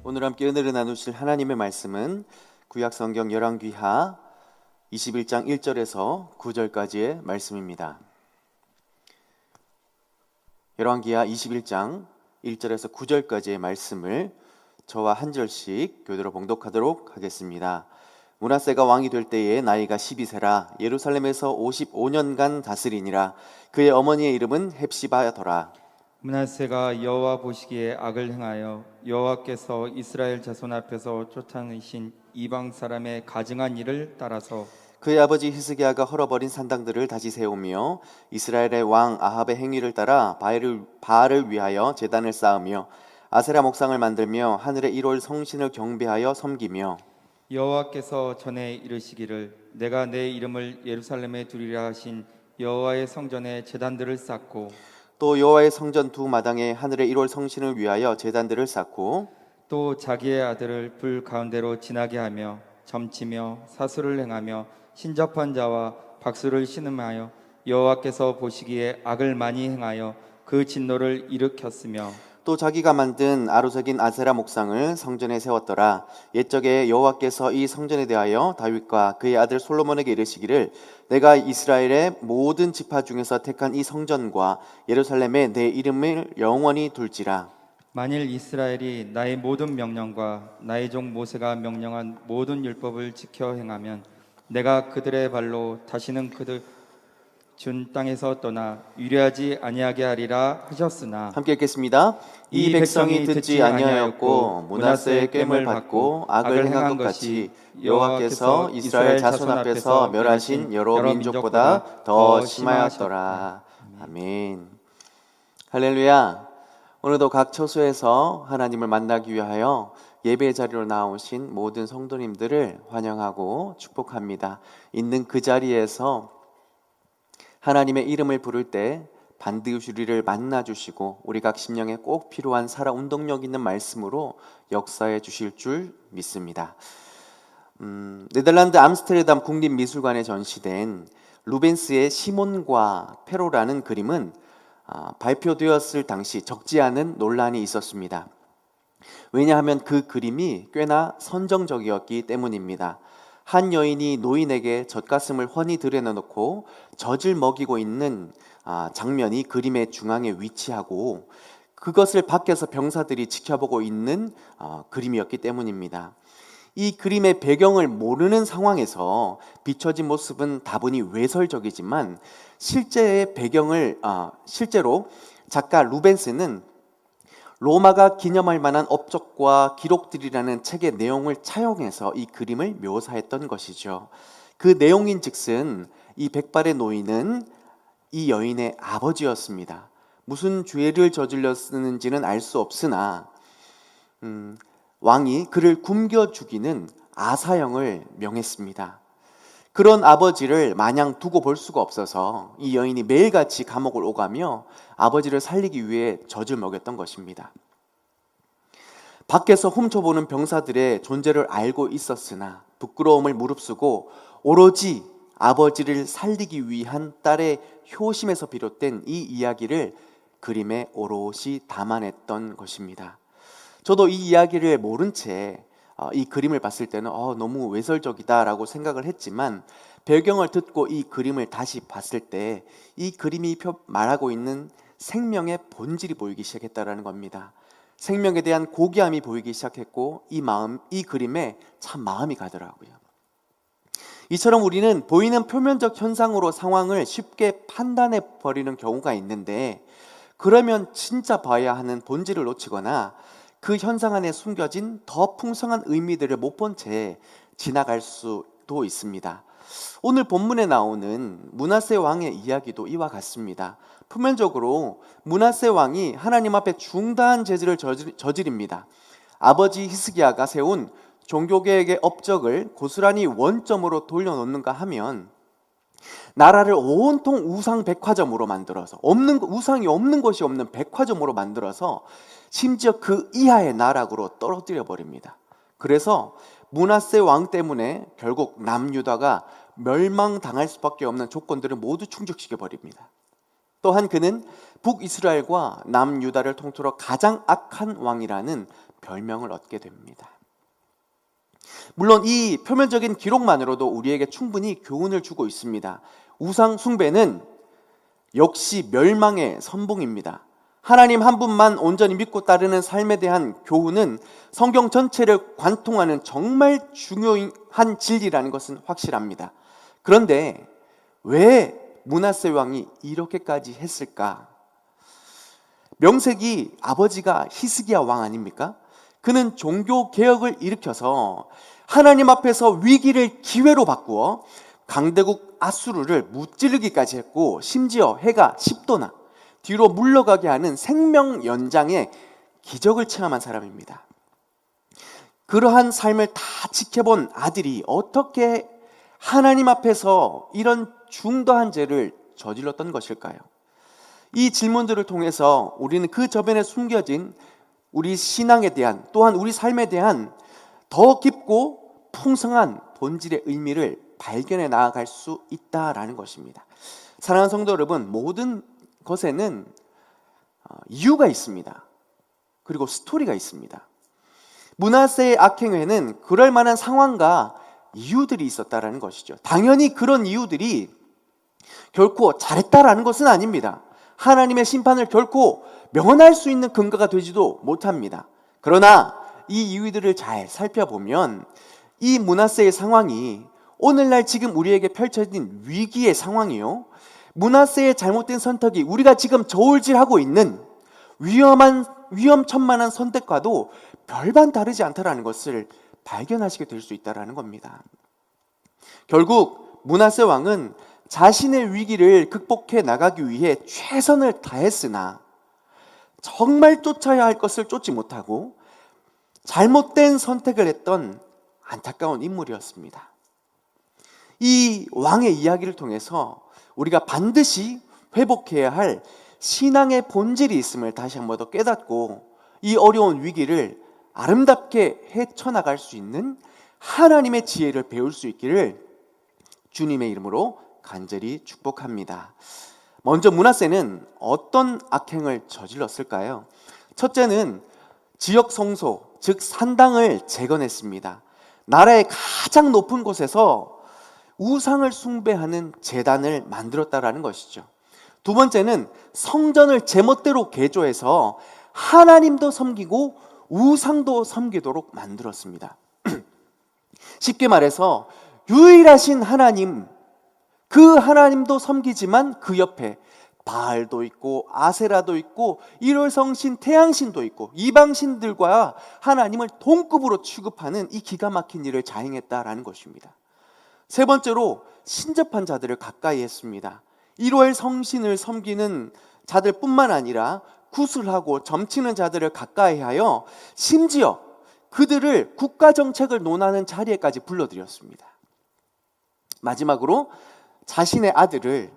오늘 함께 은혜를 나누실 하나님의 말씀은 구약성경 열왕기하 21장 1절에서 9절까지의 말씀입니다. 열왕기하 21장 1절에서 9절까지의 말씀을 저와 한 절씩 교대로 봉독하도록 하겠습니다. 므낫세가 왕이 될 때에 나이가 12세라 예루살렘에서 55년간 다스리니라. 그의 어머니의 이름은 헵시바더라. 므낫세가 여호와 보시기에 악을 행하여 여호와께서 이스라엘 자손 앞에서 쫓아내신 이방 사람의 가증한 일을 따라서 그의 아버지 히스기야가 헐어버린 산당들을 다시 세우며 이스라엘의 왕 아합의 행위를 따라 바알을 위하여 제단을 쌓으며 아세라 목상을 만들며 하늘의 1월 성신을 경배하여 섬기며 여호와께서 전에 이르시기를 내가 내 이름을 예루살렘에 두리라 하신 여호와의 성전에 제단들을 쌓고 또 여호와의 성전 두 마당에 하늘의 1월 성신을 위하여 제단들을 쌓고 또 자기의 아들을 불 가운데로 지나게 하며 점치며 사수를 행하며 신접한 자와 박수를 신음하여 여호와께서 보시기에 악을 많이 행하여 그 진노를 일으켰으며 또 자기가 만든 아루색인 아세라 목상을 성전에 세웠더라. 옛적에 여호와께서 이 성전에 대하여 다윗과 그의 아들 솔로몬에게 이르시기를 내가 이스라엘의 모든 지파 중에서 택한 이 성전과 예루살렘에 내 이름을 영원히 둘지라. 만일 이스라엘이 나의 모든 명령과 나의 종 모세가 명령한 모든 율법을 지켜 행하면 내가 그들의 발로 다시는 그들 준 땅에서 떠나 유래하지 아니하게 하리라 하셨으나 함께 읽겠습니다. 이 백성이 듣지 아니하였고 므낫세의 괸을 받고 악을 행한 것 같이 여호와께서 이스라엘 자손 앞에서 멸하신 여러 민족보다 더 심하였더라. 아멘. 할렐루야. 오늘도 각 처소에서 하나님을 만나기 위하여 예배 자리로 나오신 모든 성도님들을 환영하고 축복합니다. 있는 그 자리에서 하나님의 이름을 부를 때 반드시 우리를 만나주시고 우리 각 심령에 꼭 필요한 살아 운동력 있는 말씀으로 역사해 주실 줄 믿습니다. 네덜란드 암스테르담 국립미술관에 전시된 루벤스의 시몬과 페로라는 그림은 발표되었을 당시 적지 않은 논란이 있었습니다. 왜냐하면 그 그림이 꽤나 선정적이었기 때문입니다. 한 여인이 노인에게 젖가슴을 훤히 드러내놓고 젖을 먹이고 있는 장면이 그림의 중앙에 위치하고 그것을 밖에서 병사들이 지켜보고 있는 그림이었기 때문입니다. 이 그림의 배경을 모르는 상황에서 비춰진 모습은 다분히 외설적이지만 실제로 작가 루벤스는 로마가 기념할 만한 업적과 기록들이라는 책의 내용을 차용해서 이 그림을 묘사했던 것이죠. 그 내용인즉슨 이 백발의 노인은 이 여인의 아버지였습니다. 무슨 죄를 저질렀는지는 알 수 없으나 왕이 그를 굶겨 죽이는 아사형을 명했습니다. 그런 아버지를 마냥 두고 볼 수가 없어서 이 여인이 매일같이 감옥을 오가며 아버지를 살리기 위해 젖을 먹였던 것입니다. 밖에서 훔쳐보는 병사들의 존재를 알고 있었으나 부끄러움을 무릅쓰고 오로지 아버지를 살리기 위한 딸의 효심에서 비롯된 이 이야기를 그림에 오롯이 담아냈던 것입니다. 저도 이 이야기를 모른 채 이 그림을 봤을 때는 너무 외설적이다라고 생각을 했지만 배경을 듣고 이 그림을 다시 봤을 때 이 그림이 말하고 있는 생명의 본질이 보이기 시작했다라는 겁니다. 생명에 대한 고귀함이 보이기 시작했고 이 그림에 참 마음이 가더라고요. 이처럼 우리는 보이는 표면적 현상으로 상황을 쉽게 판단해 버리는 경우가 있는데 그러면 진짜 봐야 하는 본질을 놓치거나 그 현상 안에 숨겨진 더 풍성한 의미들을 못 본 채 지나갈 수도 있습니다. 오늘 본문에 나오는 므낫세 왕의 이야기도 이와 같습니다. 표면적으로 므낫세 왕이 하나님 앞에 중대한 죄를 저지릅니다. 아버지 히스기야가 세운 종교개혁의 업적을 고스란히 원점으로 돌려놓는가 하면 나라를 온통 우상 백화점으로 만들어서 우상이 없는 것이 없는 백화점으로 만들어서 심지어 그 이하의 나락으로 떨어뜨려 버립니다. 그래서 므낫세 왕 때문에 결국 남유다가 멸망당할 수밖에 없는 조건들을 모두 충족시켜 버립니다. 또한 그는 북이스라엘과 남유다를 통틀어 가장 악한 왕이라는 별명을 얻게 됩니다. 물론 이 표면적인 기록만으로도 우리에게 충분히 교훈을 주고 있습니다. 우상 숭배는 역시 멸망의 선봉입니다. 하나님 한 분만 온전히 믿고 따르는 삶에 대한 교훈은 성경 전체를 관통하는 정말 중요한 진리라는 것은 확실합니다. 그런데 왜 므낫세 왕이 이렇게까지 했을까? 명색이 아버지가 히스기야 왕 아닙니까? 그는 종교 개혁을 일으켜서 하나님 앞에서 위기를 기회로 바꾸어 강대국 아수르를 무찌르기까지 했고, 심지어 해가 10도나 뒤로 물러가게 하는 생명 연장의 기적을 체험한 사람입니다. 그러한 삶을 다 지켜본 아들이 어떻게 하나님 앞에서 이런 중대한 죄를 저질렀던 것일까요? 이 질문들을 통해서 우리는 그 저변에 숨겨진 우리 신앙에 대한, 또한 우리 삶에 대한 더 깊고 풍성한 본질의 의미를 발견해 나아갈 수 있다라는 것입니다. 사랑하는 성도 여러분, 모든 것에는 이유가 있습니다. 그리고 스토리가 있습니다. 므낫세의 악행에는 그럴 만한 상황과 이유들이 있었다라는 것이죠. 당연히 그런 이유들이 결코 잘했다라는 것은 아닙니다. 하나님의 심판을 결코 면할 수 있는 근거가 되지도 못합니다. 그러나 이 이유들을 잘 살펴보면 이 므낫세의 상황이 오늘날 지금 우리에게 펼쳐진 위기의 상황이요, 므낫세의 잘못된 선택이 우리가 지금 저울질하고 있는 위험천만한 선택과도 별반 다르지 않다라는 것을 발견하시게 될 수 있다는 겁니다. 결국 므낫세 왕은 자신의 위기를 극복해 나가기 위해 최선을 다했으나 정말 쫓아야 할 것을 쫓지 못하고 잘못된 선택을 했던 안타까운 인물이었습니다. 이 왕의 이야기를 통해서 우리가 반드시 회복해야 할 신앙의 본질이 있음을 다시 한 번 더 깨닫고 이 어려운 위기를 아름답게 헤쳐나갈 수 있는 하나님의 지혜를 배울 수 있기를 주님의 이름으로 간절히 축복합니다. 먼저 므낫세는 어떤 악행을 저질렀을까요? 첫째는 지역 성소, 즉 산당을 재건했습니다. 나라의 가장 높은 곳에서 우상을 숭배하는 제단을 만들었다라는 것이죠. 두 번째는 성전을 제멋대로 개조해서 하나님도 섬기고 우상도 섬기도록 만들었습니다. 쉽게 말해서 유일하신 하나님, 그 하나님도 섬기지만 그 옆에 바알도 있고 아세라도 있고 일월성신, 태양신도 있고 이방신들과 하나님을 동급으로 취급하는 이 기가 막힌 일을 자행했다라는 것입니다. 세 번째로 신접한 자들을 가까이 했습니다. 일월 성신을 섬기는 자들뿐만 아니라 구슬하고 점치는 자들을 가까이 하여 심지어 그들을 국가정책을 논하는 자리에까지 불러들였습니다. 마지막으로 자신의 아들을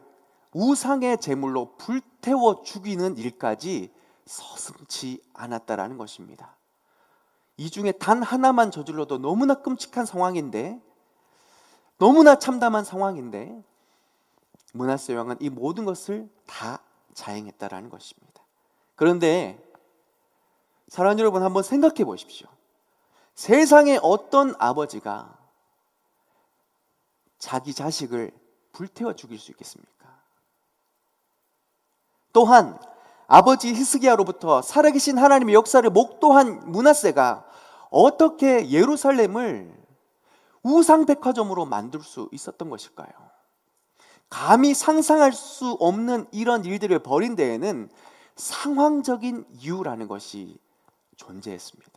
우상의 제물로 불태워 죽이는 일까지 서슴지 않았다라는 것입니다. 이 중에 단 하나만 저질러도 너무나 끔찍한 상황인데, 너무나 참담한 상황인데 므낫세 왕은 이 모든 것을 다 자행했다라는 것입니다. 그런데 사랑하는 여러분, 한번 생각해 보십시오. 세상에 어떤 아버지가 자기 자식을 불태워 죽일 수 있겠습니까? 또한 아버지 히스기야로부터 살아계신 하나님의 역사를 목도한 므낫세가 어떻게 예루살렘을 우상백화점으로 만들 수 있었던 것일까요? 감히 상상할 수 없는 이런 일들을 벌인 데에는 상황적인 이유라는 것이 존재했습니다.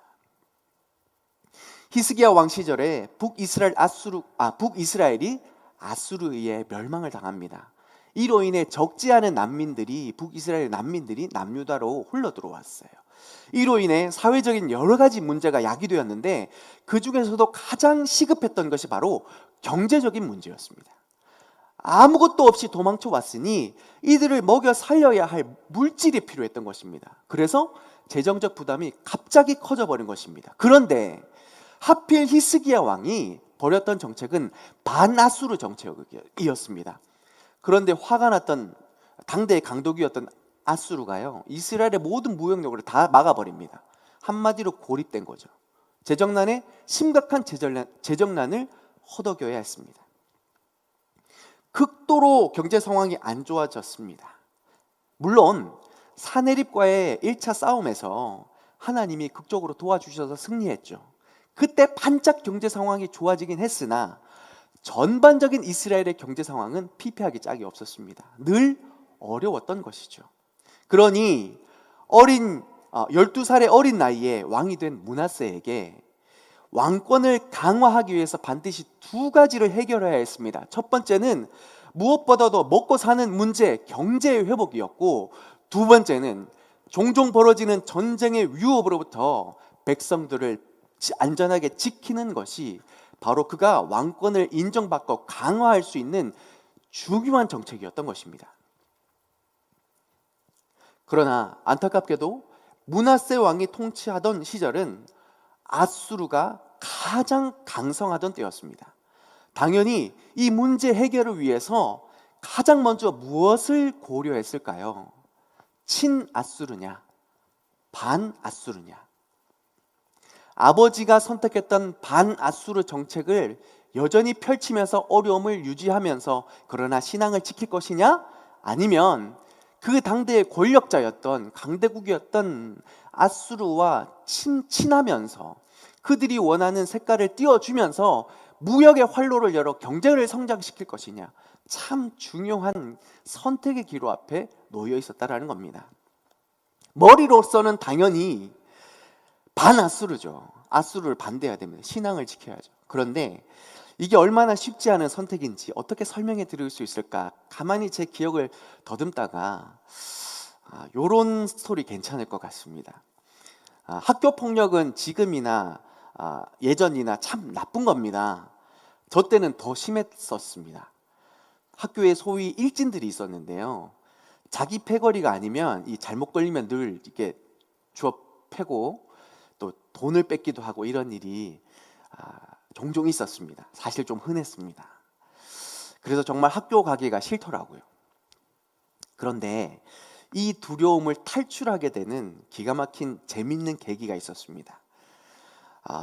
히스기야 왕 시절에 북이스라엘이 아수르에 의해 멸망을 당합니다. 이로 인해 적지 않은 난민들이, 북이스라엘 난민들이 남유다로 흘러 들어왔어요. 이로 인해 사회적인 여러 가지 문제가 야기되었는데 그 중에서도 가장 시급했던 것이 바로 경제적인 문제였습니다. 아무것도 없이 도망쳐 왔으니 이들을 먹여 살려야 할 물질이 필요했던 것입니다. 그래서 재정적 부담이 갑자기 커져버린 것입니다. 그런데 하필 히스기야 왕이 벌였던 정책은 반아수르 정책이었습니다. 그런데 화가 났던 당대의 강독이었던 아수르가요, 이스라엘의 모든 무역로를 다 막아버립니다. 한마디로 고립된 거죠. 재정난에 심각한 재정난을 허덕여야 했습니다. 극도로 경제 상황이 안 좋아졌습니다. 물론 사내립과의 1차 싸움에서 하나님이 극적으로 도와주셔서 승리했죠. 그때 반짝 경제 상황이 좋아지긴 했으나 전반적인 이스라엘의 경제 상황은 피폐하기 짝이 없었습니다. 늘 어려웠던 것이죠. 그러니 12살의 어린 나이에 왕이 된 므낫세에게 왕권을 강화하기 위해서 반드시 두 가지를 해결해야 했습니다. 첫 번째는 무엇보다도 먹고 사는 문제, 경제의 회복이었고, 두 번째는 종종 벌어지는 전쟁의 위협으로부터 백성들을 안전하게 지키는 것이 바로 그가 왕권을 인정받고 강화할 수 있는 중요한 정책이었던 것입니다. 그러나 안타깝게도 므낫세 왕이 통치하던 시절은 아수르가 가장 강성하던 때였습니다. 당연히 이 문제 해결을 위해서 가장 먼저 무엇을 고려했을까요? 친아수르냐, 반아수르냐. 아버지가 선택했던 반아수르 정책을 여전히 펼치면서 어려움을 유지하면서 그러나 신앙을 지킬 것이냐? 아니면 그 당대의 권력자였던 강대국이었던 아수르와 친하면서 그들이 원하는 색깔을 띄워주면서 무역의 활로를 열어 경제를 성장시킬 것이냐, 참 중요한 선택의 기로 앞에 놓여 있었다라는 겁니다. 머리로서는 당연히 반아수르죠. 아수르를 반대해야 됩니다. 신앙을 지켜야죠. 그런데 이게 얼마나 쉽지 않은 선택인지 어떻게 설명해 드릴 수 있을까? 가만히 제 기억을 더듬다가 요런 스토리 괜찮을 것 같습니다. 학교 폭력은 지금이나 예전이나 참 나쁜 겁니다. 저 때는 더 심했었습니다. 학교에 소위 일진들이 있었는데요. 자기 패거리가 아니면 이 잘못 걸리면 늘 이렇게 주워 패고 또 돈을 뺏기도 하고 이런 일이 종종 있었습니다. 사실 좀 흔했습니다. 그래서 정말 학교 가기가 싫더라고요. 그런데 이 두려움을 탈출하게 되는 기가 막힌 재밌는 계기가 있었습니다.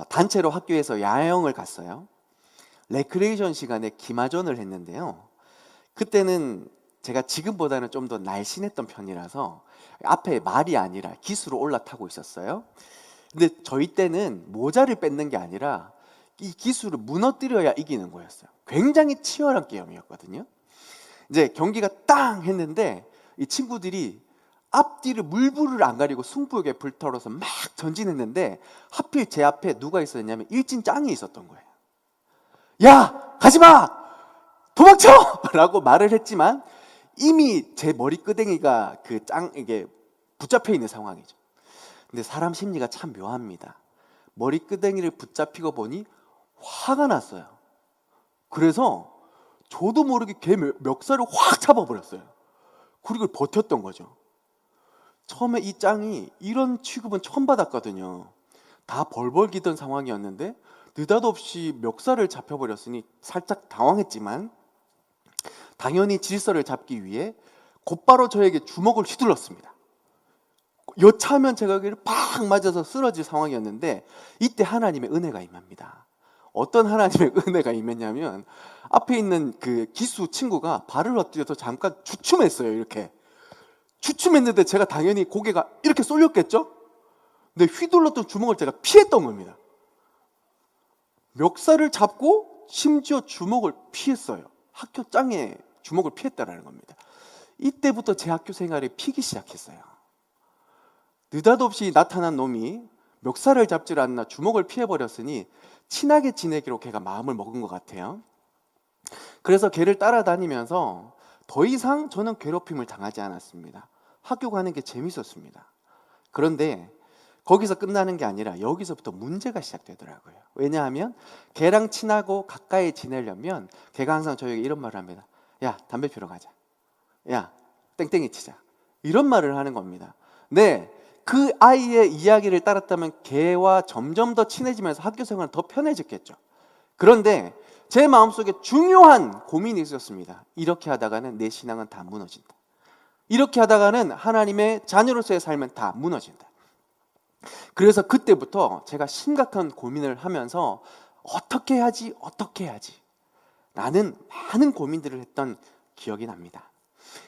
단체로 학교에서 야영을 갔어요. 레크레이션 시간에 기마전을 했는데요. 그때는 제가 지금보다는 좀 더 날씬했던 편이라서 앞에 말이 아니라 기수로 올라타고 있었어요. 근데 저희 때는 모자를 뺏는 게 아니라 이 기수를 무너뜨려야 이기는 거였어요. 굉장히 치열한 게임이었거든요. 이제 경기가 땅 했는데 이 친구들이 앞뒤를 물불을 안 가리고 승부욕에 불타러서 막 전진했는데 하필 제 앞에 누가 있었냐면 일진 짱이 있었던 거예요. 야, 가지마! 도망쳐! 라고 말을 했지만 이미 제 머리끄댕이가 그 짱에게 붙잡혀 있는 상황이죠. 근데 사람 심리가 참 묘합니다. 머리끄댕이를 붙잡히고 보니 화가 났어요. 그래서 저도 모르게 걔 멱살을 확 잡아버렸어요. 그리고 버텼던 거죠. 처음에 이 짱이 이런 취급은 처음 받았거든요. 다 벌벌 기던 상황이었는데 느닷없이 멱살을 잡혀버렸으니 살짝 당황했지만 당연히 질서를 잡기 위해 곧바로 저에게 주먹을 휘둘렀습니다. 여차하면 제가 여기를 팍 맞아서 쓰러질 상황이었는데 이때 하나님의 은혜가 임합니다. 어떤 하나님의 은혜가 임했냐면 앞에 있는 그 기수 친구가 발을 엎드려서 잠깐 주춤했어요. 이렇게 주춤했는데 제가 당연히 고개가 이렇게 쏠렸겠죠? 근데 휘둘렀던 주먹을 제가 피했던 겁니다. 멱살을 잡고 심지어 주먹을 피했어요. 학교 짱에 주먹을 피했다라는 겁니다. 이때부터 제 학교 생활이 피기 시작했어요. 느닷없이 나타난 놈이 멱살을 잡질 않나 주먹을 피해버렸으니 친하게 지내기로 걔가 마음을 먹은 것 같아요. 그래서 걔를 따라다니면서 더 이상 저는 괴롭힘을 당하지 않았습니다. 학교 가는 게 재밌었습니다. 그런데 거기서 끝나는 게 아니라 여기서부터 문제가 시작되더라고요. 왜냐하면 걔랑 친하고 가까이 지내려면 걔가 항상 저에게 이런 말을 합니다. 야, 담배 피러 가자. 야, 땡땡이 치자. 이런 말을 하는 겁니다. 네, 그 아이의 이야기를 따랐다면 걔와 점점 더 친해지면서 학교 생활은 더 편해졌겠죠. 그런데 제 마음속에 중요한 고민이 있었습니다. 이렇게 하다가는 내 신앙은 다 무너진다. 이렇게 하다가는 하나님의 자녀로서의 삶은 다 무너진다. 그래서 그때부터 제가 심각한 고민을 하면서 어떻게 해야지 라는 많은 고민들을 했던 기억이 납니다.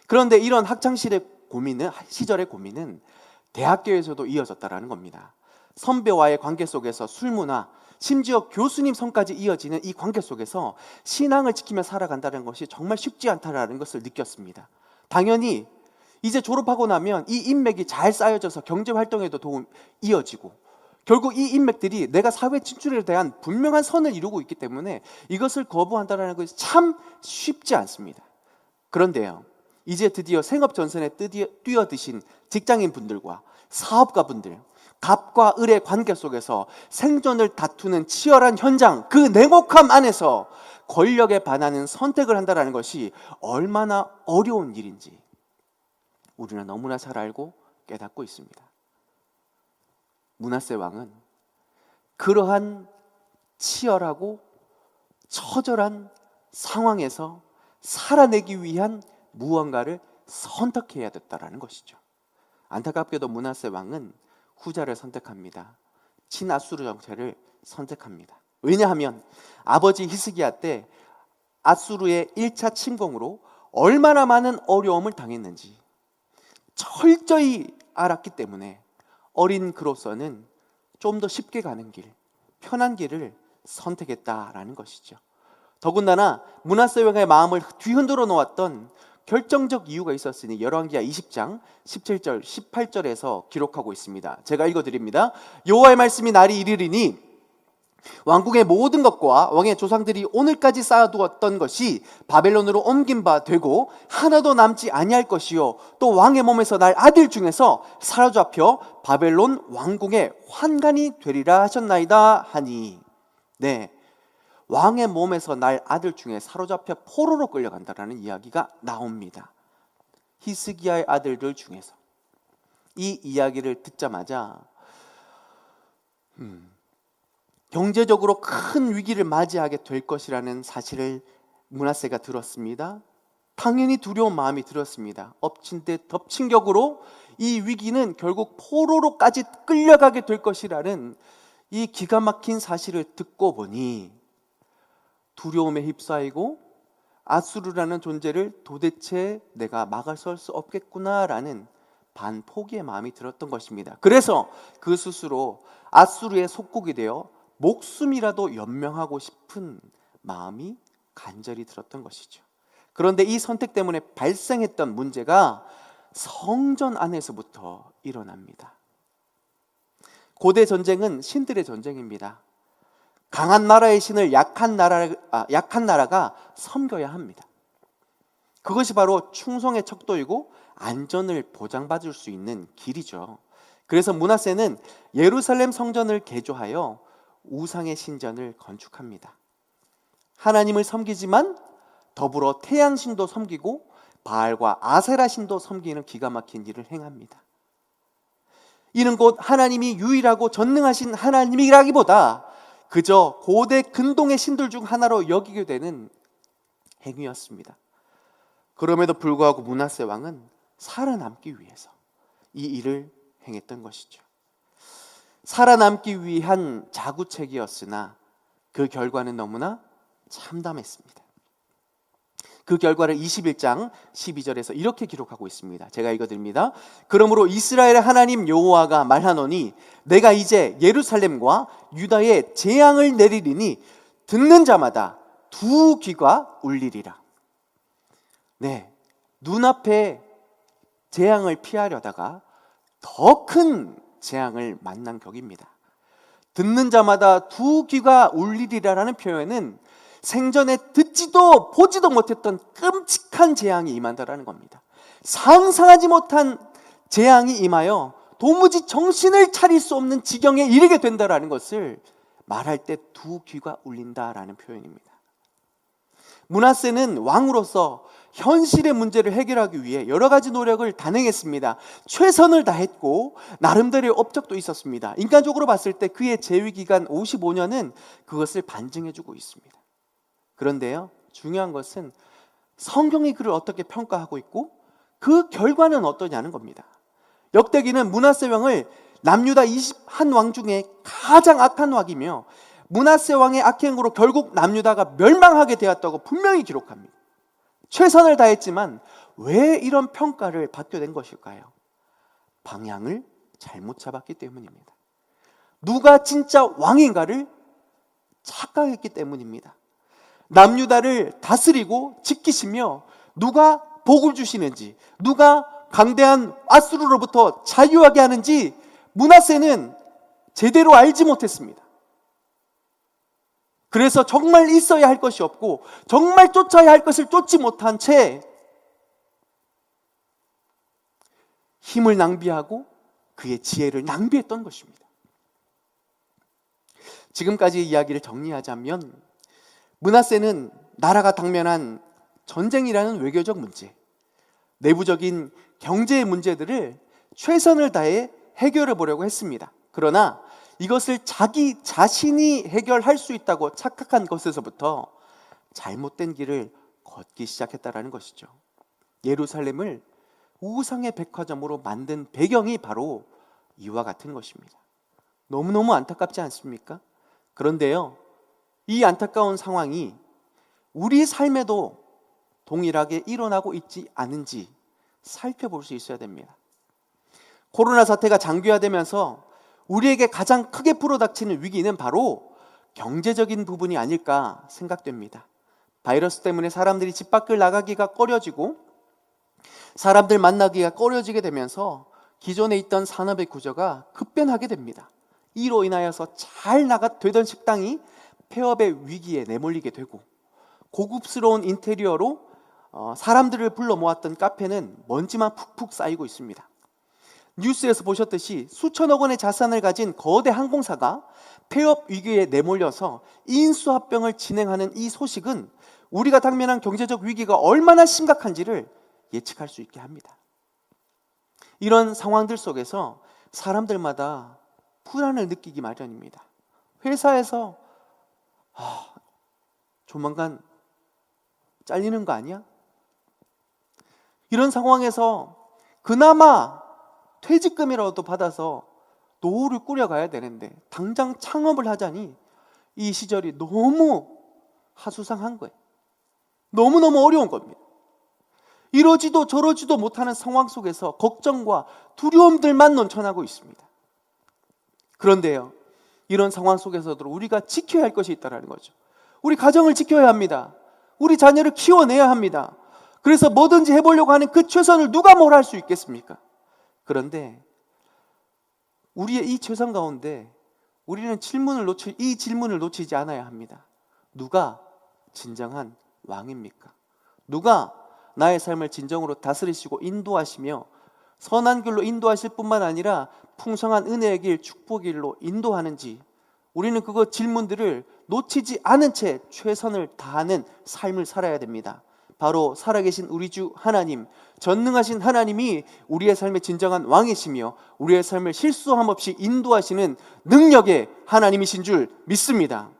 그런데 이런 시절의 고민은 대학교에서도 이어졌다라는 겁니다. 선배와의 관계 속에서 술문화, 심지어 교수님 선까지 이어지는 이 관계 속에서 신앙을 지키며 살아간다는 것이 정말 쉽지 않다라는 것을 느꼈습니다. 당연히 이제 졸업하고 나면 이 인맥이 잘 쌓여져서 경제활동에도 이어지고, 결국 이 인맥들이 내가 사회 진출에 대한 분명한 선을 이루고 있기 때문에 이것을 거부한다는 것이 참 쉽지 않습니다. 그런데요, 이제 드디어 생업전선에 뛰어드신 직장인분들과 사업가분들, 갑과 을의 관계 속에서 생존을 다투는 치열한 현장, 그 냉혹함 안에서 권력에 반하는 선택을 한다는 것이 얼마나 어려운 일인지 우리는 너무나 잘 알고 깨닫고 있습니다. 므낫세 왕은 그러한 치열하고 처절한 상황에서 살아내기 위한 무언가를 선택해야 됐다라는 것이죠. 안타깝게도 므낫세 왕은 후자를 선택합니다. 친아수르 정체를 선택합니다. 왜냐하면 아버지 히스기야 때 아수르의 1차 침공으로 얼마나 많은 어려움을 당했는지 철저히 알았기 때문에 어린 그로서는 좀 더 쉽게 가는 길, 편한 길을 선택했다라는 것이죠. 더군다나 므낫세 왕의 마음을 뒤흔들어 놓았던 결정적 이유가 있었으니 열왕기하 20장 17절 18절에서 기록하고 있습니다. 제가 읽어드립니다. 여호와의 말씀이 날이 이르리니 왕궁의 모든 것과 왕의 조상들이 오늘까지 쌓아두었던 것이 바벨론으로 옮긴 바 되고 하나도 남지 아니할 것이요, 또 왕의 몸에서 날 아들 중에서 사로잡혀 바벨론 왕궁의 환관이 되리라 하셨나이다 하니, 네, 왕의 몸에서 날 아들 중에 사로잡혀 포로로 끌려간다라는 이야기가 나옵니다. 히스기야의 아들들 중에서. 이 이야기를 듣자마자 경제적으로 큰 위기를 맞이하게 될 것이라는 사실을 므낫세가 들었습니다. 당연히 두려운 마음이 들었습니다. 엎친 데 덮친 격으로 이 위기는 결국 포로로까지 끌려가게 될 것이라는 이 기가 막힌 사실을 듣고 보니 두려움에 휩싸이고 아수르라는 존재를 도대체 내가 막아설 수 없겠구나라는 반포기의 마음이 들었던 것입니다. 그래서 그 스스로 아수르의 속국이 되어 목숨이라도 연명하고 싶은 마음이 간절히 들었던 것이죠. 그런데 이 선택 때문에 발생했던 문제가 성전 안에서부터 일어납니다. 고대 전쟁은 신들의 전쟁입니다. 강한 나라의 신을 약한 나라가 섬겨야 합니다. 그것이 바로 충성의 척도이고 안전을 보장받을 수 있는 길이죠. 그래서 므낫세는 예루살렘 성전을 개조하여 우상의 신전을 건축합니다. 하나님을 섬기지만 더불어 태양신도 섬기고 바알과 아세라 신도 섬기는 기가 막힌 일을 행합니다. 이는 곧 하나님이 유일하고 전능하신 하나님이라기보다 그저 고대 근동의 신들 중 하나로 여기게 되는 행위였습니다. 그럼에도 불구하고 므낫세 왕은 살아남기 위해서 이 일을 행했던 것이죠. 살아남기 위한 자구책이었으나 그 결과는 너무나 참담했습니다. 그 결과를 21장 12절에서 이렇게 기록하고 있습니다. 제가 읽어드립니다. 그러므로 이스라엘의 하나님 여호와가 말하노니 내가 이제 예루살렘과 유다에 재앙을 내리리니 듣는 자마다 두 귀가 울리리라. 네, 눈앞에 재앙을 피하려다가 더 큰 재앙을 만난 격입니다. 듣는 자마다 두 귀가 울리리라라는 표현은 생전에 듣지도 보지도 못했던 끔찍한 재앙이 임한다라는 겁니다. 상상하지 못한 재앙이 임하여 도무지 정신을 차릴 수 없는 지경에 이르게 된다라는 것을 말할 때 두 귀가 울린다라는 표현입니다. 므낫세는 왕으로서 현실의 문제를 해결하기 위해 여러 가지 노력을 단행했습니다. 최선을 다했고 나름대로의 업적도 있었습니다. 인간적으로 봤을 때 그의 재위기간 55년은 그것을 반증해주고 있습니다. 그런데요, 중요한 것은 성경이 그를 어떻게 평가하고 있고 그 결과는 어떠냐는 겁니다. 역대기는 므낫세 왕을 남유다 21왕 중에 가장 악한 왕이며 므낫세 왕의 악행으로 결국 남유다가 멸망하게 되었다고 분명히 기록합니다. 최선을 다했지만 왜 이런 평가를 받게 된 것일까요? 방향을 잘못 잡았기 때문입니다. 누가 진짜 왕인가를 착각했기 때문입니다. 남유다를 다스리고 지키시며 누가 복을 주시는지, 누가 강대한 아수르로부터 자유하게 하는지 므낫세는 제대로 알지 못했습니다. 그래서 정말 있어야 할 것이 없고 정말 쫓아야 할 것을 쫓지 못한 채 힘을 낭비하고 그의 지혜를 낭비했던 것입니다. 지금까지 이야기를 정리하자면 므낫세는 나라가 당면한 전쟁이라는 외교적 문제, 내부적인 경제의 문제들을 최선을 다해 해결해 보려고 했습니다. 그러나 이것을 자기 자신이 해결할 수 있다고 착각한 것에서부터 잘못된 길을 걷기 시작했다는 것이죠. 예루살렘을 우상의 백화점으로 만든 배경이 바로 이와 같은 것입니다. 너무너무 안타깝지 않습니까? 그런데요, 이 안타까운 상황이 우리 삶에도 동일하게 일어나고 있지 않은지 살펴볼 수 있어야 됩니다. 코로나 사태가 장기화되면서 우리에게 가장 크게 불어닥치는 위기는 바로 경제적인 부분이 아닐까 생각됩니다. 바이러스 때문에 사람들이 집 밖을 나가기가 꺼려지고 사람들 만나기가 꺼려지게 되면서 기존에 있던 산업의 구조가 급변하게 됩니다. 이로 인하여서 잘 되던 식당이 폐업의 위기에 내몰리게 되고 고급스러운 인테리어로 사람들을 불러 모았던 카페는 먼지만 푹푹 쌓이고 있습니다. 뉴스에서 보셨듯이 수천억 원의 자산을 가진 거대 항공사가 폐업 위기에 내몰려서 인수합병을 진행하는 이 소식은 우리가 당면한 경제적 위기가 얼마나 심각한지를 예측할 수 있게 합니다. 이런 상황들 속에서 사람들마다 불안을 느끼기 마련입니다. 회사에서 조만간 잘리는 거 아니야? 이런 상황에서 그나마 퇴직금이라도 받아서 노후를 꾸려가야 되는데 당장 창업을 하자니 이 시절이 너무 하수상한 거예요. 너무너무 어려운 겁니다. 이러지도 저러지도 못하는 상황 속에서 걱정과 두려움들만 넘쳐나고 있습니다. 그런데요, 이런 상황 속에서도 우리가 지켜야 할 것이 있다는 거죠. 우리 가정을 지켜야 합니다. 우리 자녀를 키워내야 합니다. 그래서 뭐든지 해보려고 하는 그 최선을 누가 뭘 할 수 있겠습니까? 그런데 우리의 이 최선 가운데 우리는 이 질문을 놓치지 않아야 합니다. 누가 진정한 왕입니까? 누가 나의 삶을 진정으로 다스리시고 인도하시며 선한 길로 인도하실 뿐만 아니라 풍성한 은혜의 길, 축복의 길로 인도하는지 우리는 그 질문들을 놓치지 않은 채 최선을 다하는 삶을 살아야 됩니다. 바로 살아계신 우리 주 하나님, 전능하신 하나님이 우리의 삶의 진정한 왕이시며 우리의 삶을 실수함 없이 인도하시는 능력의 하나님이신 줄 믿습니다.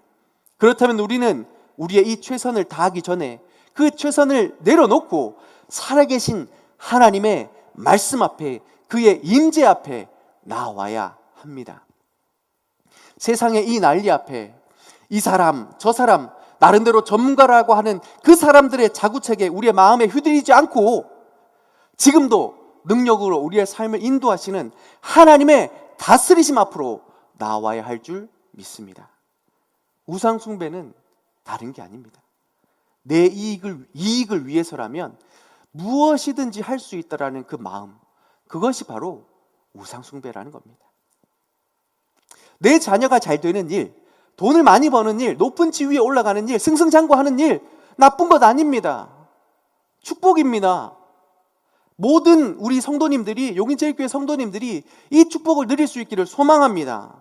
그렇다면 우리는 우리의 이 최선을 다하기 전에 그 최선을 내려놓고 살아계신 하나님의 말씀 앞에, 그의 임재 앞에 나와야 합니다. 세상의 이 난리 앞에 이 사람 저 사람 나름대로 전문가라고 하는 그 사람들의 자구책에 우리의 마음에 휘둘리지 않고 지금도 능력으로 우리의 삶을 인도하시는 하나님의 다스리심 앞으로 나와야 할 줄 믿습니다. 우상 숭배는 다른 게 아닙니다. 내 이익을 위해서라면 무엇이든지 할 수 있다라는 그 마음, 그것이 바로 우상 숭배라는 겁니다. 내 자녀가 잘 되는 일, 돈을 많이 버는 일, 높은 지위에 올라가는 일, 승승장구하는 일, 나쁜 것 아닙니다. 축복입니다. 모든 우리 성도님들이, 용인제일교회 성도님들이 이 축복을 누릴 수 있기를 소망합니다.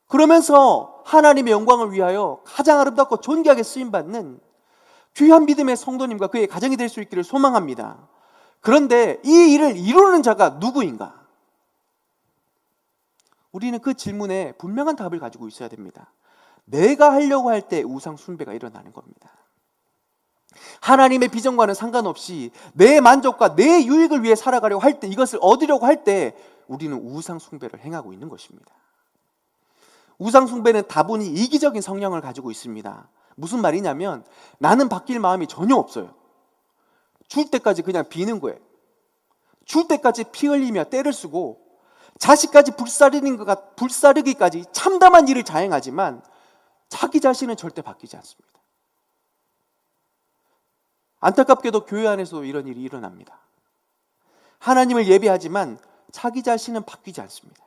그러면서 하나님의 영광을 위하여 가장 아름답고 존귀하게 쓰임받는 귀한 믿음의 성도님과 그의 가정이 될 수 있기를 소망합니다. 그런데 이 일을 이루는 자가 누구인가? 우리는 그 질문에 분명한 답을 가지고 있어야 됩니다. 내가 하려고 할 때 우상 숭배가 일어나는 겁니다. 하나님의 비전과는 상관없이 내 만족과 내 유익을 위해 살아가려고 할 때, 이것을 얻으려고 할 때 우리는 우상 숭배를 행하고 있는 것입니다. 우상 숭배는 다분히 이기적인 성향을 가지고 있습니다. 무슨 말이냐면 나는 바뀔 마음이 전혀 없어요. 줄 때까지 그냥 비는 거예요. 줄 때까지 피 흘리며 때를 쓰고 자식까지 불사르기까지 참담한 일을 자행하지만 자기 자신은 절대 바뀌지 않습니다. 안타깝게도 교회 안에서도 이런 일이 일어납니다. 하나님을 예배하지만 자기 자신은 바뀌지 않습니다.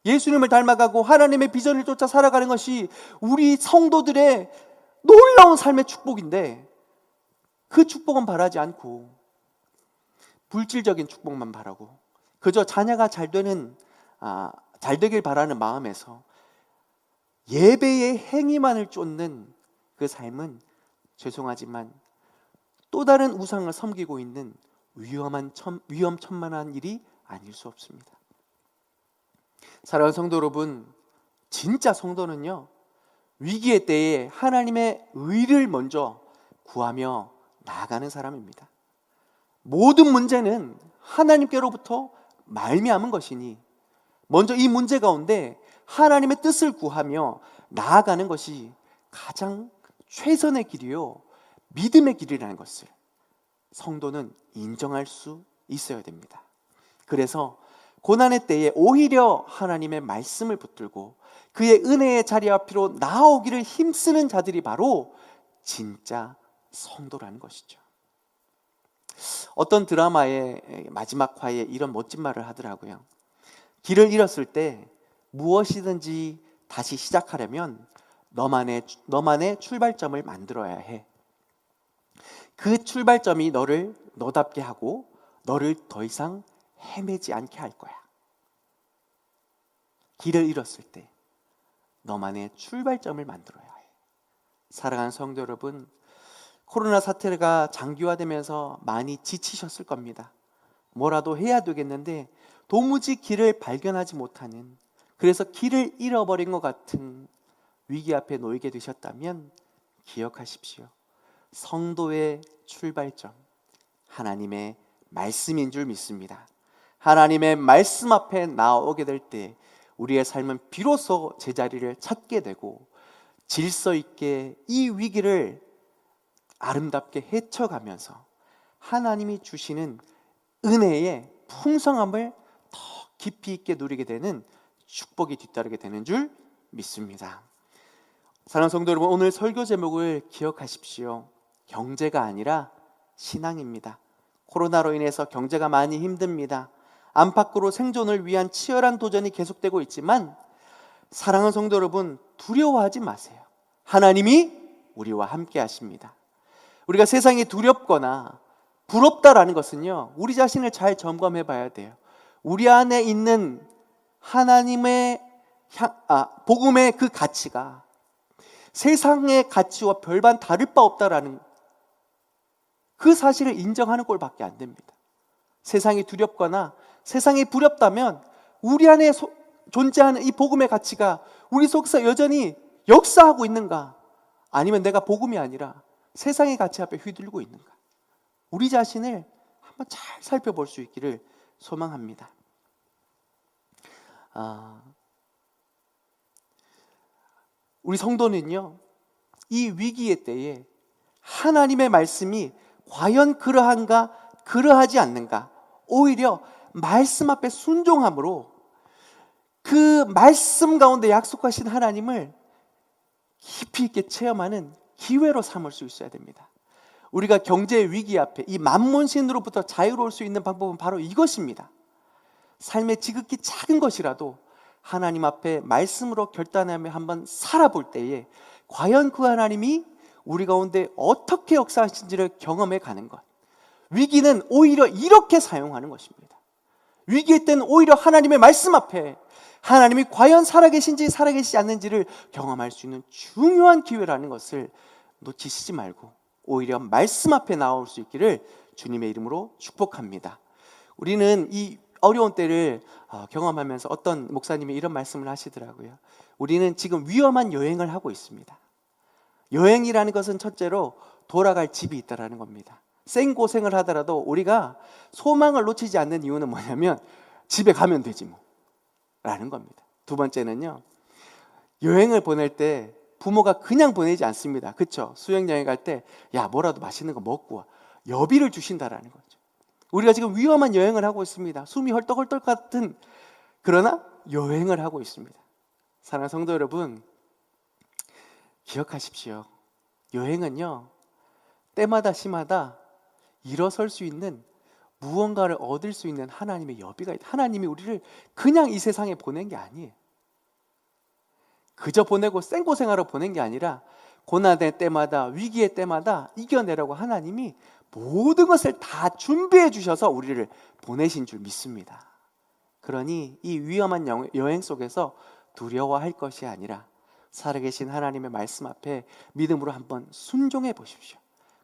예수님을 닮아가고 하나님의 비전을 쫓아 살아가는 것이 우리 성도들의 놀라운 삶의 축복인데 그 축복은 바라지 않고 물질적인 축복만 바라고 그저 자녀가 잘 되길 바라는 마음에서 예배의 행위만을 쫓는 그 삶은 죄송하지만 또 다른 우상을 섬기고 있는 위험천만한 일이 아닐 수 없습니다. 사랑하는 성도 여러분, 진짜 성도는요, 위기의 때에 하나님의 의를 먼저 구하며 나아가는 사람입니다. 모든 문제는 하나님께로부터 말미암은 것이니 먼저 이 문제 가운데 하나님의 뜻을 구하며 나아가는 것이 가장 최선의 길이요 믿음의 길이라는 것을 성도는 인정할 수 있어야 됩니다. 그래서 고난의 때에 오히려 하나님의 말씀을 붙들고 그의 은혜의 자리 앞으로 나아오기를 힘쓰는 자들이 바로 진짜 성도라는 것이죠. 어떤 드라마의 마지막 화에 이런 멋진 말을 하더라고요. 길을 잃었을 때 무엇이든지 다시 시작하려면 너만의 출발점을 만들어야 해. 그 출발점이 너를 너답게 하고 너를 더 이상 헤매지 않게 할 거야. 길을 잃었을 때 너만의 출발점을 만들어야 해. 사랑하는 성도 여러분, 코로나 사태가 장기화되면서 많이 지치셨을 겁니다. 뭐라도 해야 되겠는데 도무지 길을 발견하지 못하는, 그래서 길을 잃어버린 것 같은 위기 앞에 놓이게 되셨다면 기억하십시오. 성도의 출발점, 하나님의 말씀인 줄 믿습니다. 하나님의 말씀 앞에 나오게 될 때 우리의 삶은 비로소 제자리를 찾게 되고 질서 있게 이 위기를 아름답게 헤쳐가면서 하나님이 주시는 은혜의 풍성함을 더 깊이 있게 누리게 되는 축복이 뒤따르게 되는 줄 믿습니다. 사랑하는 성도 여러분, 오늘 설교 제목을 기억하십시오. 경제가 아니라 신앙입니다. 코로나로 인해서 경제가 많이 힘듭니다. 안팎으로 생존을 위한 치열한 도전이 계속되고 있지만 사랑하는 성도 여러분, 두려워하지 마세요. 하나님이 우리와 함께 하십니다. 우리가 세상이 두렵거나 부럽다라는 것은요, 우리 자신을 잘 점검해 봐야 돼요. 우리 안에 있는 하나님의 복음의 그 가치가 세상의 가치와 별반 다를 바 없다라는 그 사실을 인정하는 꼴밖에 안 됩니다. 세상이 두렵거나 세상이 부럽다면 우리 안에 존재하는 이 복음의 가치가 우리 속에서 여전히 역사하고 있는가, 아니면 내가 복음이 아니라 세상의 가치 앞에 휘둘리고 있는가, 우리 자신을 한번 잘 살펴볼 수 있기를 소망합니다. 우리 성도는요, 이 위기의 때에 하나님의 말씀이 과연 그러한가 그러하지 않는가, 오히려 말씀 앞에 순종함으로 그 말씀 가운데 약속하신 하나님을 깊이 있게 체험하는 기회로 삼을 수 있어야 됩니다. 우리가 경제 위기 앞에 이 만몬신으로부터 자유로울 수 있는 방법은 바로 이것입니다. 삶의 지극히 작은 것이라도 하나님 앞에 말씀으로 결단하며 한번 살아볼 때에 과연 그 하나님이 우리 가운데 어떻게 역사하신지를 경험해 가는 것, 위기는 오히려 이렇게 사용하는 것입니다. 위기의 때는 오히려 하나님의 말씀 앞에 하나님이 과연 살아계신지 살아계시지 않는지를 경험할 수 있는 중요한 기회라는 것을 놓치시지 말고 오히려 말씀 앞에 나올 수 있기를 주님의 이름으로 축복합니다. 우리는 이 어려운 때를 경험하면서 어떤 목사님이 이런 말씀을 하시더라고요. 우리는 지금 위험한 여행을 하고 있습니다. 여행이라는 것은 첫째로 돌아갈 집이 있다라는 겁니다. 생고생을 하더라도 우리가 소망을 놓치지 않는 이유는 뭐냐면 집에 가면 되지 뭐 라는 겁니다. 두 번째는요, 여행을 보낼 때 부모가 그냥 보내지 않습니다. 그렇죠? 수영여행 갈 때 야 뭐라도 맛있는 거 먹고 와, 여비를 주신다라는 거죠. 우리가 지금 위험한 여행을 하고 있습니다. 숨이 헐떡헐떡 같은, 그러나 여행을 하고 있습니다. 사랑하는 성도 여러분, 기억하십시오. 여행은요, 때마다 시마다 일어설 수 있는, 무언가를 얻을 수 있는 하나님의 여비가 있다. 하나님이 우리를 그냥 이 세상에 보낸 게 아니에요. 그저 보내고 생고생하러 보낸 게 아니라 고난의 때마다, 위기의 때마다 이겨내라고 하나님이 모든 것을 다 준비해 주셔서 우리를 보내신 줄 믿습니다. 그러니 이 위험한 여행 속에서 두려워할 것이 아니라 살아계신 하나님의 말씀 앞에 믿음으로 한번 순종해 보십시오.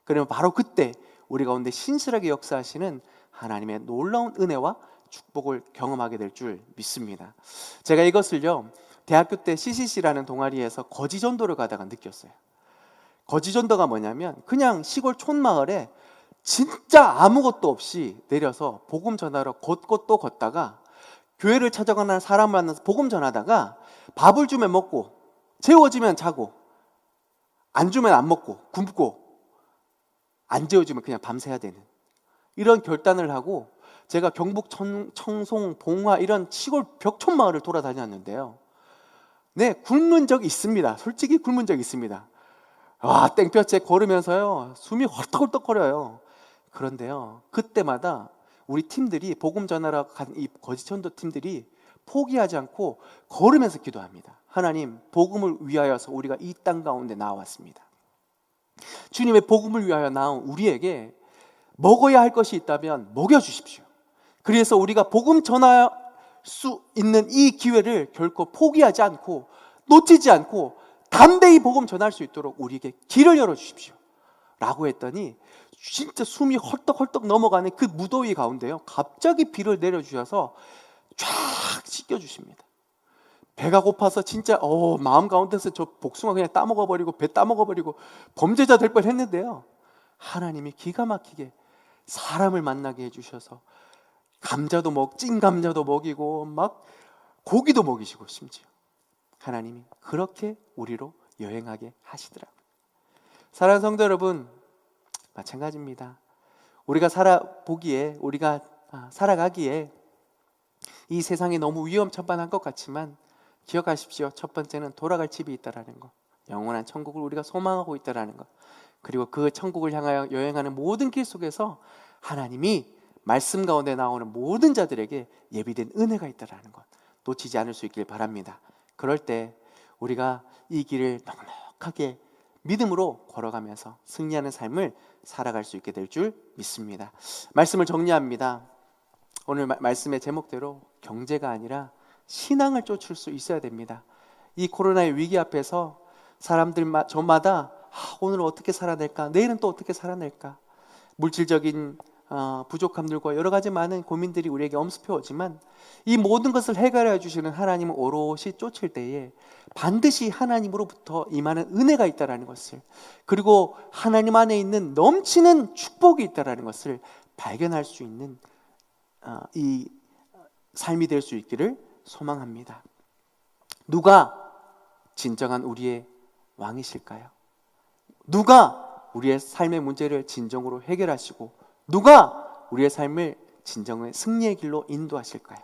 그러면 바로 그때 우리 가운데 신실하게 역사하시는 하나님의 놀라운 은혜와 축복을 경험하게 될 줄 믿습니다. 제가 이것을요, 대학교 때 CCC라는 동아리에서 거지전도를 가다가 느꼈어요. 거지전도가 뭐냐면 그냥 시골 촌마을에 진짜 아무것도 없이 내려서 복음 전하러 곳곳도 걷다가, 교회를 찾아가는 사람 만나서 복음 전하다가 밥을 주면 먹고, 재워주면 자고, 안 주면 안 먹고, 굶고, 안 재워주면 그냥 밤새야 되는 이런 결단을 하고, 제가 경북 청송, 봉화 이런 시골 벽촌 마을을 돌아다녔는데요, 네, 굶은 적 있습니다. 솔직히 굶은 적 있습니다. 와, 땡볕에 걸으면서요, 숨이 헐떡헐떡거려요. 그런데요, 그때마다 우리 팀들이, 복음 전하러 간 이 거지천도 팀들이 포기하지 않고 걸으면서 기도합니다. 하나님, 복음을 위하여서 우리가 이 땅 가운데 나왔습니다. 주님의 복음을 위하여 나온 우리에게 먹어야 할 것이 있다면 먹여주십시오. 그래서 우리가 복음 전할 수 있는 이 기회를 결코 포기하지 않고 놓치지 않고 담대히 복음 전할 수 있도록 우리에게 길을 열어주십시오 라고 했더니, 진짜 숨이 헐떡헐떡 넘어가는 그 무더위 가운데요, 갑자기 비를 내려주셔서 쫙 씻겨주십니다. 배가 고파서 진짜 마음 가운데서 저 복숭아 그냥 따먹어버리고 배 따먹어버리고 범죄자 될 뻔했는데요, 하나님이 기가 막히게 사람을 만나게 해주셔서 찐 감자도 먹이고 막 고기도 먹이시고, 심지어 하나님이 그렇게 우리로 여행하게 하시더라고요. 사랑하는 성도 여러분, 마찬가지입니다. 우리가 살아가기에 이 세상이 너무 위험천만한 것 같지만 기억하십시오. 첫 번째는 돌아갈 집이 있다라는 것, 영원한 천국을 우리가 소망하고 있다라는 것, 그리고 그 천국을 향하여 여행하는 모든 길 속에서 하나님이 말씀 가운데 나오는 모든 자들에게 예비된 은혜가 있다라는 것 놓치지 않을 수 있길 바랍니다. 그럴 때 우리가 이 길을 넉넉하게 믿음으로 걸어가면서 승리하는 삶을 살아갈 수 있게 될 줄 믿습니다. 말씀을 정리합니다. 오늘 말씀의 제목대로 경제가 아니라 신앙을 쫓을 수 있어야 됩니다. 이 코로나의 위기 앞에서 저마다 오늘 어떻게 살아낼까, 내일은 또 어떻게 살아낼까, 물질적인 부족함들과 여러 가지 많은 고민들이 우리에게 엄습해 오지만, 이 모든 것을 해결해 주시는 하나님을 오롯이 쫓을 때에 반드시 하나님으로부터 임하는 은혜가 있다라는 것을, 그리고 하나님 안에 있는 넘치는 축복이 있다라는 것을 발견할 수 있는 이 삶이 될 수 있기를 소망합니다. 누가 진정한 우리의 왕이실까요? 누가 우리의 삶의 문제를 진정으로 해결하시고 누가 우리의 삶을 진정의 승리의 길로 인도하실까요?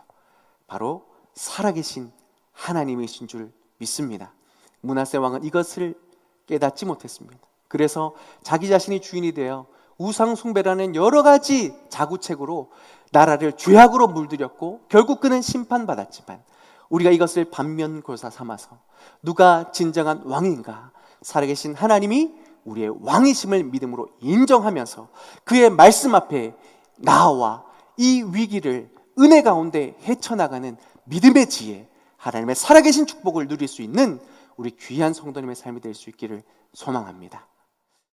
바로 살아계신 하나님이신 줄 믿습니다. 므낫세 왕은 이것을 깨닫지 못했습니다. 그래서 자기 자신이 주인이 되어 우상 숭배라는 여러 가지 자구책으로 나라를 죄악으로 물들였고 결국 그는 심판받았지만, 우리가 이것을 반면교사 삼아서 누가 진정한 왕인가, 살아계신 하나님이 우리의 왕이심을 믿음으로 인정하면서 그의 말씀 앞에 나와 이 위기를 은혜 가운데 헤쳐나가는 믿음의 지혜, 하나님의 살아계신 축복을 누릴 수 있는 우리 귀한 성도님의 삶이 될 수 있기를 소망합니다.